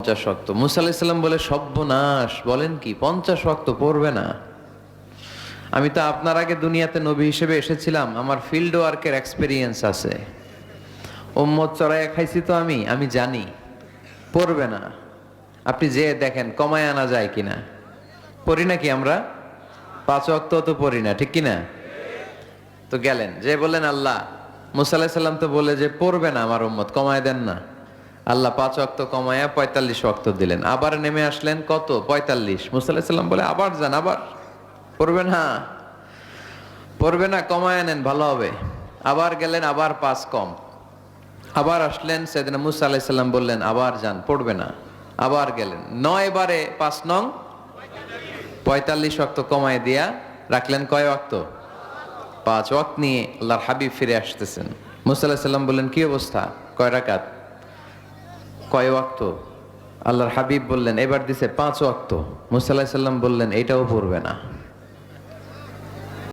50 ওয়াক্ত। মুসা আলাইহিস সালাম বলে সর্বনাশ, বলেন কি 50 ওয়াক্ত পড়বে না? আমি তো আপনার আগে দুনিয়াতে নবী হিসেবে এসেছিলাম, আমার ফিল্ড ওয়ার্কের এক্সপেরিয়েন্স আছে, উম্মত চড়াইয়া খাইছি তো আমি জানি পড়বে না। আপনি যে দেখেন কমায় আনা যায় কিনা। পড়ি নাকি আমরা? 5 ওয়াক্ত তো পড়ি না, ঠিক কিনা? তো গেলেন যে বললেন আল্লাহ, মুসা আলাইহিস সালাম তো বলে যে পড়বে না আমার উম্মত, কমায় দেন না। আল্লাহ 5 ওয়াক্ত কমায়া 45 ওয়াক্ত দিলেন। আবার নেমে আসলেন কত? 45। মুসা আলাইহিস সালাম বলে আবার যান, আবার পড়বে না, পড়বে না, কমায় নেন ভালো হবে। আবার গেলেন, আবার 5 কম। আবার আসলেন, সাইয়েদনা মুসা আলাইহিস সালাম বললেন আবার যান, পড়বে না। আবার গেলেন, 9 বারে 5 নং 45 ওয়াক্ত কমায় দিয়া রাখলেন কয় ওয়াক্ত? 5 ওয়াক্ত নিয়ে আল্লাহর হাবিব ফিরে আসতেছেন। মুসা আলাইহিস সালাম বললেন কি অবস্থা, কয় রাকাত, কয় ওয়াক্ত? আল্লাহর হাবিব বললেন এবার দিছে 5 ওয়াক্ত। মুসা আলাইহিস সালাম বললেন এটাও পড়বে না।